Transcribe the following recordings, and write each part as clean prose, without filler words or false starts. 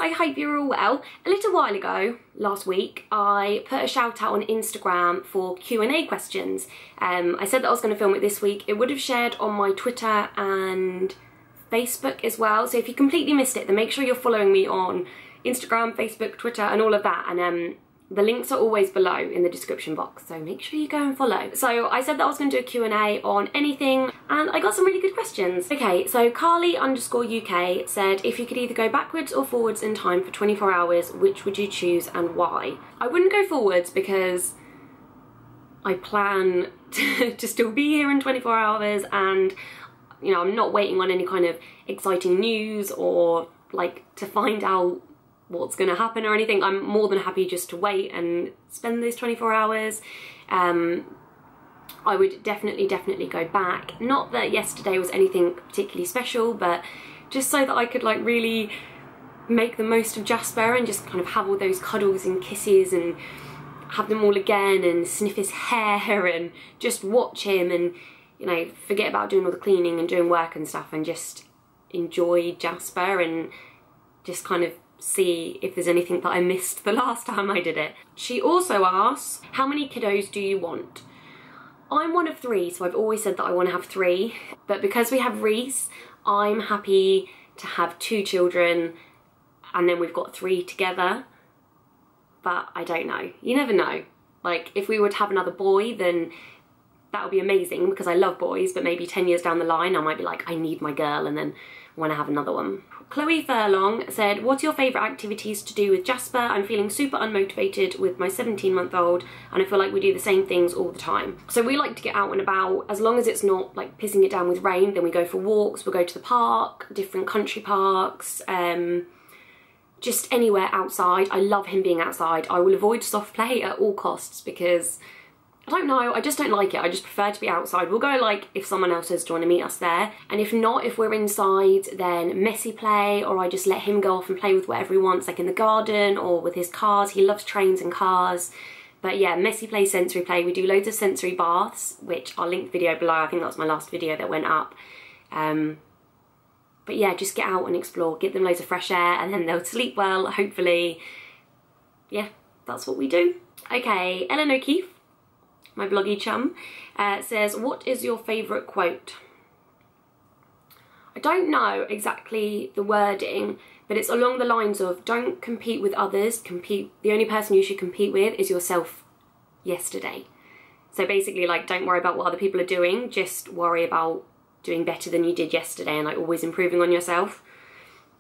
I hope you're all well. A little while ago, last week, I put a shout out on Instagram for Q&A questions. I said that I was going to film it this week. It would have shared on my Twitter and Facebook as well. So if you completely missed it, then make sure you're following me on Instagram, Facebook, Twitter and all of that. And the links are always below in the description box, so make sure you go and follow. So I said that I was going to do a Q&A on anything, and I got some really good questions. Okay, so Carly_UK said, if you could either go backwards or forwards in time for 24 hours, which would you choose and why? I wouldn't go forwards because I plan to still be here in 24 hours, and you know, I'm not waiting on any kind of exciting news or like to find out what's going to happen or anything. I'm more than happy just to wait and spend those 24 hours. I would definitely go back. Not that yesterday was anything particularly special, but just so that I could like really make the most of Jasper and just kind of have all those cuddles and kisses and have them all again and sniff his hair and just watch him and, you know, forget about doing all the cleaning and doing work and stuff and just enjoy Jasper and just kind of see if there's anything that I missed the last time I did it. She also asks, how many kiddos do you want? I'm one of 3, so I've always said that I want to have 3, but because we have Rhys, I'm happy to have 2 children and then we've got 3 together, but I don't know. You never know. Like, if we were to have another boy, then that would be amazing because I love boys, but maybe 10 years down the line I might be like, I need my girl, and then want to have another one. Chloe Furlong said, what's your favourite activities to do with Jasper? I'm feeling super unmotivated with my 17-month-old and I feel like we do the same things all the time. So we like to get out and about. As long as it's not like pissing it down with rain, then we go for walks, we'll go to the park, different country parks, just anywhere outside. I love him being outside. I will avoid soft play at all costs because I don't know, I just don't like it. I just prefer to be outside. We'll go like if someone else is trying to meet us there. And if not, if we're inside, then messy play, or I just let him go off and play with whatever he wants, like in the garden or with his cars. He loves trains and cars. But yeah, messy play, sensory play. We do loads of sensory baths, which I'll link the video below. I think that was my last video that went up. But yeah, just get out and explore, give them loads of fresh air, and then they'll sleep well, hopefully. Yeah, that's what we do. Okay, Ellen O'Keefe, my bloggy chum, says, what is your favourite quote? I don't know exactly the wording, but it's along the lines of, don't compete with others, the only person you should compete with is yourself yesterday. So basically, like, don't worry about what other people are doing, just worry about doing better than you did yesterday and like always improving on yourself.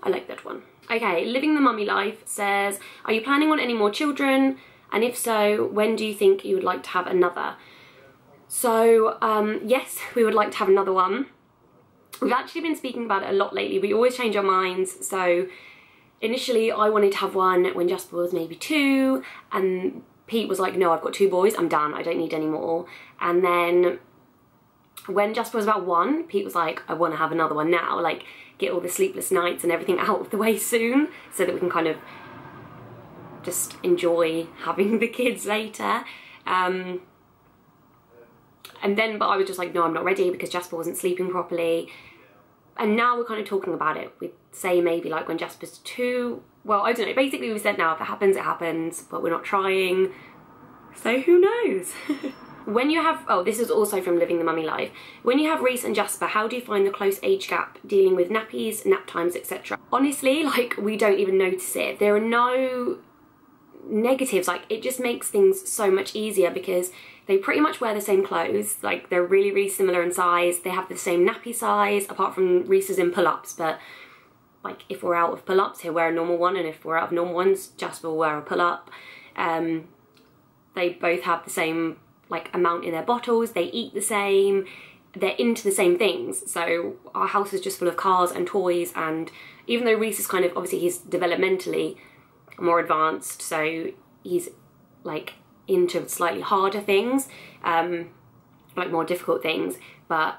I like that one. Okay, Living the Mummy Life says, are you planning on any more children? And if so, when do you think you would like to have another? So, yes, we would like to have another one. We've actually been speaking about it a lot lately. We always change our minds. So, initially, I wanted to have one when Jasper was maybe 2. And Pete was like, no, I've got 2 boys. I'm done. I don't need any more. And then when Jasper was about 1, Pete was like, I want to have another one now. Like, get all the sleepless nights and everything out of the way soon so that we can kind of just enjoy having the kids later. And then, but I was just like, no, I'm not ready because Jasper wasn't sleeping properly. And now we're kind of talking about it. We'd say maybe like when Jasper's 2, well, I don't know. Basically we said now if it happens, it happens, but we're not trying. So who knows? When you have, oh, this is also from Living the Mummy Life. When you have Rhys and Jasper, how do you find the close age gap dealing with nappies, nap times, etc.? Honestly, like, we don't even notice it. There are no negatives. Like, it just makes things so much easier because they pretty much wear the same clothes. Like, they're really, really similar in size. They have the same nappy size, apart from Rhys is in pull-ups, but like, if we're out of pull-ups, he'll wear a normal one, and if we're out of normal ones, Jasper will wear a pull-up. They both have the same like amount in their bottles, they eat the same, they're into the same things. So our house is just full of cars and toys, and even though Rhys is kind of, obviously he's developmentally more advanced, so he's like into slightly harder things, like more difficult things, but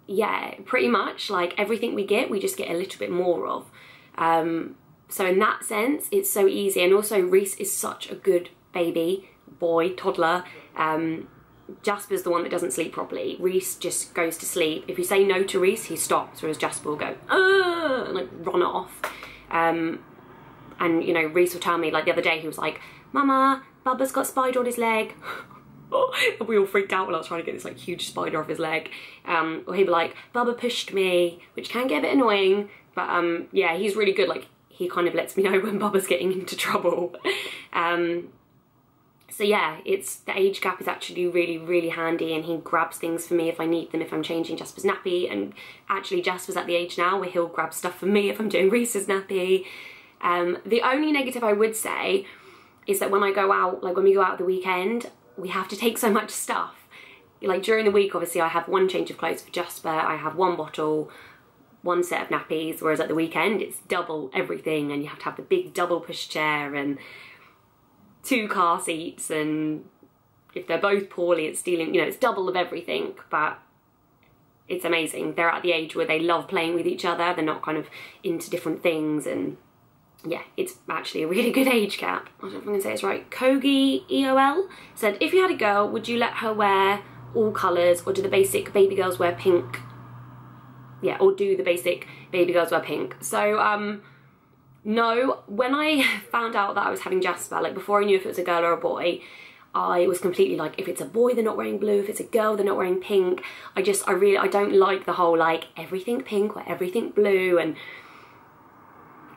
yeah, pretty much like everything we just get a little bit more of. So in that sense, it's so easy. And also Rhys is such a good baby, boy, toddler. Jasper's the one that doesn't sleep properly. Rhys just goes to sleep. If you say no to Rhys, he stops, whereas Jasper will go, and like run off. And, you know, Rhys will tell me, like the other day, he was like, Mama, Bubba's got spider on his leg. And we all freaked out when I was trying to get this like huge spider off his leg. Or he'd be like, Bubba pushed me, which can get a bit annoying. But yeah, he's really good. Like, he kind of lets me know when Bubba's getting into trouble. So yeah, the age gap is actually really, really handy, and he grabs things for me if I need them, if I'm changing Jasper's nappy. And actually Jasper's at the age now where he'll grab stuff for me if I'm doing Rhys's nappy. The only negative I would say is that when I go out, like when we go out at the weekend, we have to take so much stuff. Like during the week, obviously I have one change of clothes for Jasper, I have one bottle, one set of nappies, whereas at the weekend it's double everything, and you have to have the big double pushchair and 2 car seats, and if they're both poorly it's dealing, you know, it's double of everything. But it's amazing. They're at the age where they love playing with each other, they're not kind of into different things, and yeah, it's actually a really good age gap. I don't know if I'm gonna say it's right. Kogi EOL said, if you had a girl, would you let her wear all colours, or do the basic baby girls wear pink? Yeah, or do the basic baby girls wear pink? So, no, when I found out that I was having Jasper, like before I knew if it was a girl or a boy, I was completely like, if it's a boy they're not wearing blue, if it's a girl they're not wearing pink. I don't like the whole like everything pink or everything blue, and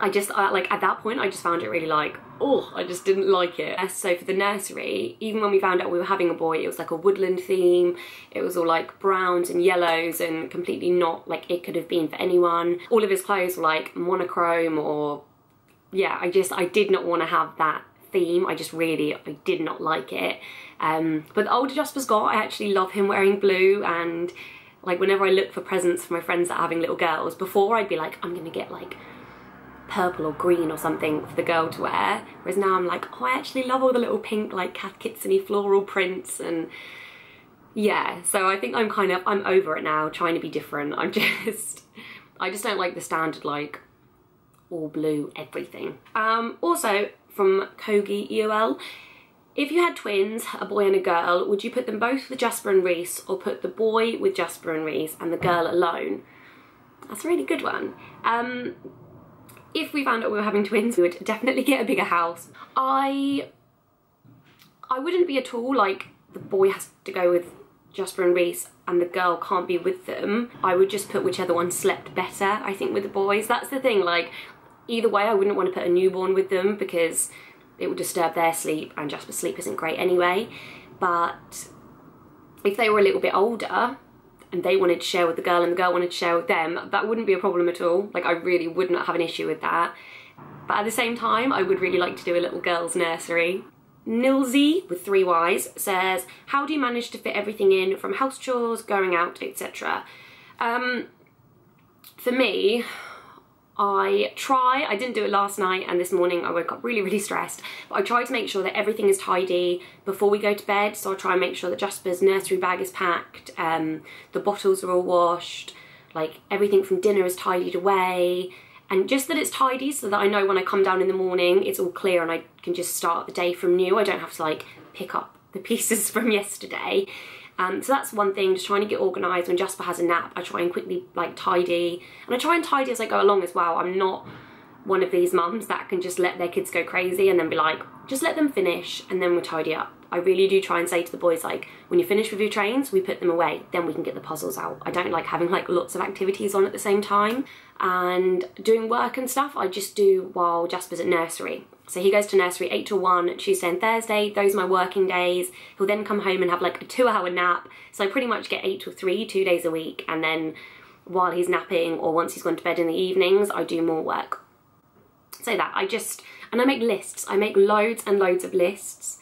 like at that point I just found it really like, oh, I just didn't like it. So for the nursery, even when we found out we were having a boy, it was like a woodland theme. It was all like browns and yellows and completely not like it could have been for anyone. All of his clothes were like monochrome, or yeah, I did not want to have that theme. I did not like it. But the older Jasper's got, I actually love him wearing blue, and like whenever I look for presents for my friends that are having little girls, before I'd be like, I'm gonna get like purple or green or something for the girl to wear, whereas now I'm like, oh, I actually love all the little pink like Cath Kidston-y floral prints. And yeah, so I think I'm over it now, trying to be different. I just don't like the standard like all blue everything. Also from Kogi EOL, if you had twins, a boy and a girl, would you put them both with Jasper and Rhys, or put the boy with Jasper and Rhys and the girl alone? That's a really good one. If we found out we were having twins, we would definitely get a bigger house. I wouldn't be at all like the boy has to go with Jasper and Rhys and the girl can't be with them. I would just put whichever one slept better, I think, with the boys. That's the thing, like either way I wouldn't want to put a newborn with them because it would disturb their sleep, and Jasper's sleep isn't great anyway. But if they were a little bit older and they wanted to share with the girl and the girl wanted to share with them, that wouldn't be a problem at all. Like I really would not have an issue with that. But at the same time, I would really like to do a little girl's nursery. Nilsey, with 3 Ys, says, how do you manage to fit everything in, from house chores, going out, etc.? For me, I didn't do it last night, and this morning I woke up really, really stressed, but I try to make sure that everything is tidy before we go to bed. So I try and make sure that Jasper's nursery bag is packed, the bottles are all washed, like everything from dinner is tidied away, and just that it's tidy so that I know when I come down in the morning it's all clear and I can just start the day from new. I don't have to like pick up the pieces from yesterday. So that's one thing, just trying to get organised. When Jasper has a nap, I try and quickly like tidy, and I try and tidy as I go along as well. I'm not one of these mums that can just let their kids go crazy and then be like, just let them finish and then we'll tidy up. I really do try and say to the boys, like, when you finish with your trains, we put them away, then we can get the puzzles out. I don't like having like lots of activities on at the same time. And doing work and stuff, I just do while Jasper's at nursery. So he goes to nursery 8 till 1, Tuesday and Thursday. Those are my working days. He'll then come home and have like a 2-hour nap. So I pretty much get 8 till 3, 2 days a week. And then while he's napping or once he's gone to bed in the evenings, I do more work. So that, and I make lists. I make loads and loads of lists.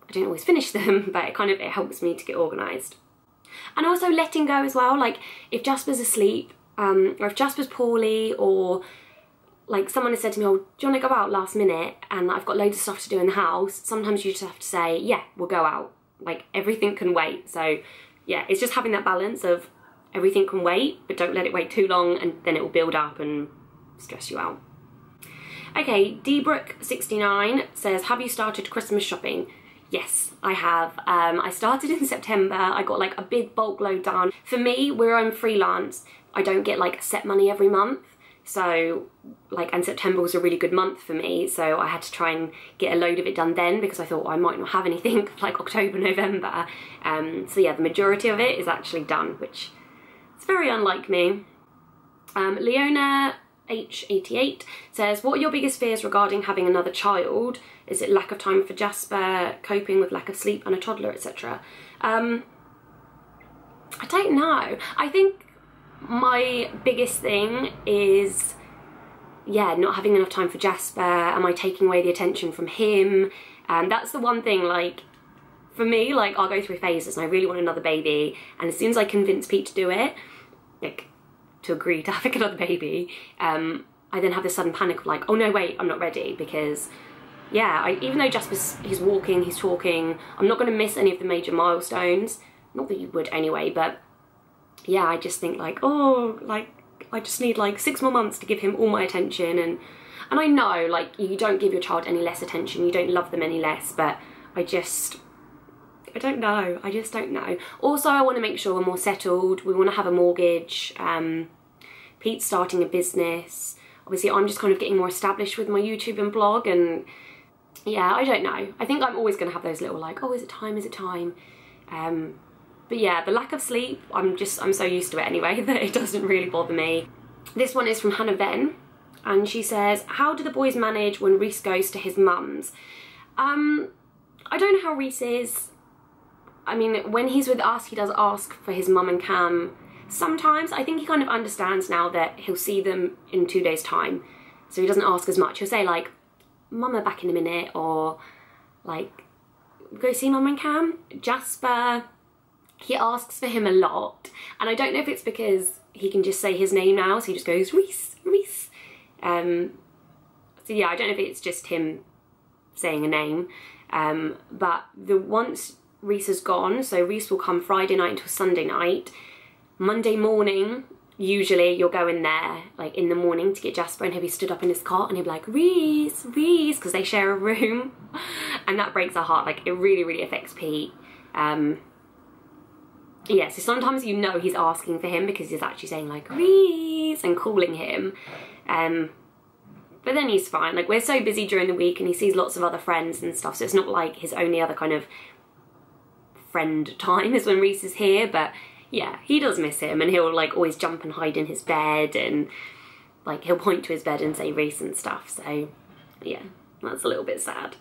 I don't always finish them, but it helps me to get organised. And also letting go as well. Like if Jasper's asleep, or if Jasper's poorly, or like someone has said to me, oh, do you want to go out last minute? And I've got loads of stuff to do in the house. Sometimes you just have to say, yeah, we'll go out. Like everything can wait. So yeah, it's just having that balance of everything can wait, but don't let it wait too long and then it will build up and stress you out. Okay, Dbrook69 says, have you started Christmas shopping? Yes, I have. I started in September. I got like a big bulk load done. For me, where I'm freelance, I don't get like set money every month. So like, and September was a really good month for me, so I had to try and get a load of it done then, because I thought I might not have anything like October, November. So yeah, the majority of it is actually done, which is very unlike me. Leona H88 says, what are your biggest fears regarding having another child? Is it lack of time for Jasper, coping with lack of sleep and a toddler, etc.? I don't know. I think my biggest thing is, yeah, not having enough time for Jasper. Am I taking away the attention from him? That's the one thing, like, for me, like, I'll go through phases and I really want another baby, and as soon as I convince Pete to do it, like, to agree to having another baby, I then have this sudden panic of like, oh no, wait, I'm not ready, because yeah, even though Jasper's, he's walking, he's talking, I'm not going to miss any of the major milestones. Not that you would anyway, but yeah, I just think like, oh, like, I just need like 6 more months to give him all my attention, and I know, like, you don't give your child any less attention, you don't love them any less, but I don't know, I just don't know. Also, I want to make sure we're more settled, we want to have a mortgage, Pete's starting a business, obviously I'm just kind of getting more established with my YouTube and blog, and yeah, I don't know. I think I'm always going to have those little like, oh, is it time, is it time? But yeah, the lack of sleep, I'm so used to it anyway that it doesn't really bother me. This one is from Hannah Venn, and she says, how do the boys manage when Rhys goes to his mum's? I don't know how Rhys is. I mean, when he's with us, he does ask for his mum and Cam. Sometimes, I think he kind of understands now that he'll see them in 2 days' time, so he doesn't ask as much. He'll say like, Mum are back in a minute, or like, go see Mum and Cam. Jasper, he asks for him a lot, and I don't know if it's because he can just say his name now, so he just goes, Rhys, Rhys. So yeah, I don't know if it's just him saying a name, but once Rhys is gone, so Rhys will come Friday night until Sunday night. Monday morning, usually you'll go in there, like in the morning, to get Jasper, and he'll be stood up in his cot and he'll be like, Rhys, Rhys, because they share a room. And that breaks our heart, like it really, really affects Pete. Yeah, so sometimes you know he's asking for him because he's actually saying like, Rhys, and calling him. But then he's fine, like we're so busy during the week and he sees lots of other friends and stuff, so it's not like his only other kind of friend time is when Rhys is here, but yeah, he does miss him, and he'll like always jump and hide in his bed, and like he'll point to his bed and say Rhys and stuff, so yeah, that's a little bit sad.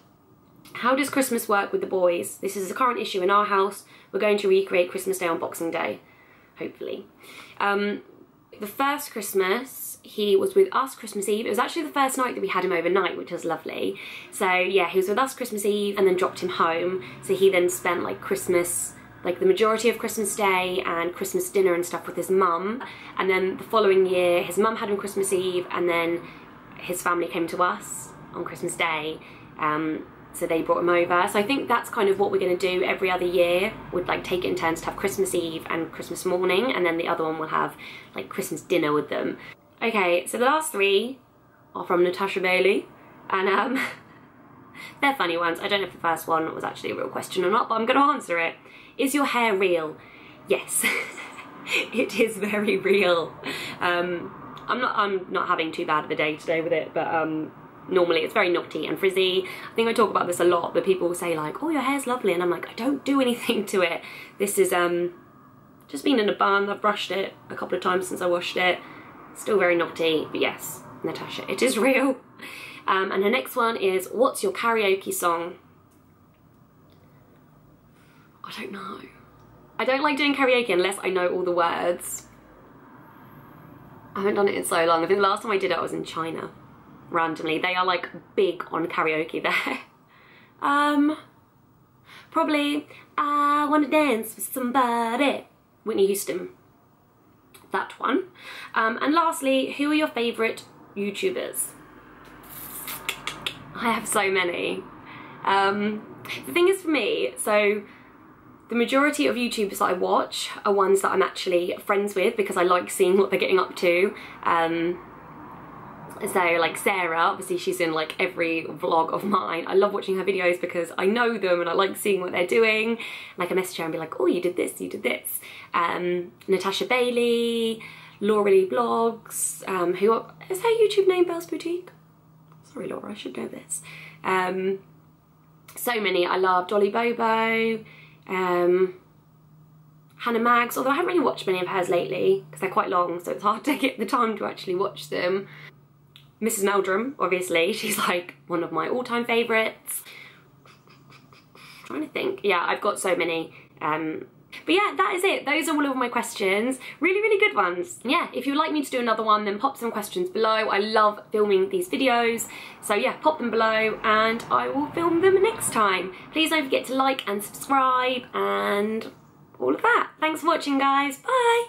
How does Christmas work with the boys? This is a current issue in our house. We're going to recreate Christmas Day on Boxing Day, hopefully. The first Christmas, he was with us Christmas Eve. It was actually the first night that we had him overnight, which was lovely. So yeah, he was with us Christmas Eve and then dropped him home. So he then spent like Christmas, like the majority of Christmas Day and Christmas dinner and stuff with his mum. And then the following year, his mum had him Christmas Eve, and then his family came to us on Christmas Day. So they brought him over. So I think that's kind of what we're going to do every other year. We'd like take it in turns to have Christmas Eve and Christmas morning, and then the other one will have like Christmas dinner with them. Okay, so the last three are from Natasha Bailey, and they're funny ones. I don't know if the first one was actually a real question or not, but I'm going to answer it. Is your hair real? Yes, it is very real. I'm not having too bad of a day today with it, but normally it's very knotty and frizzy. I think I talk about this a lot, but people will say like, oh, your hair's lovely, and I'm like, I don't do anything to it. This is just been in a bun. I've brushed it a couple of times since I washed it. Still very knotty, but yes, Natasha, it is real. And the next one is, what's your karaoke song? I don't know. I don't like doing karaoke unless I know all the words. I haven't done it in so long. I think the last time I did it, I was in China. Randomly. They are like big on karaoke there. Probably I Wanna Dance With Somebody, Whitney Houston. That one. And lastly, who are your favourite YouTubers? I have so many. The thing is, for me, so the majority of YouTubers that I watch are ones that I'm actually friends with because I like seeing what they're getting up to. So like Sarah, obviously she's in like every vlog of mine. I love watching her videos because I know them and I like seeing what they're doing. And I can message her and be like, oh, you did this, you did this. Natasha Bailey, Laura Lee Blogs, who is her YouTube name Belle's Boutique? Sorry Laura, I should know this. So many. I love Dolly Bobo, Hannah Mags, although I haven't really watched many of hers lately because they're quite long, so it's hard to get the time to actually watch them. Mrs. Meldrum, obviously, she's like one of my all-time favourites. Trying to think. Yeah, I've got so many. But yeah, that is it. Those are all of my questions. Really, really good ones. Yeah, if you'd like me to do another one, then pop some questions below. I love filming these videos. So yeah, pop them below and I will film them next time. Please don't forget to like and subscribe and all of that. Thanks for watching, guys. Bye.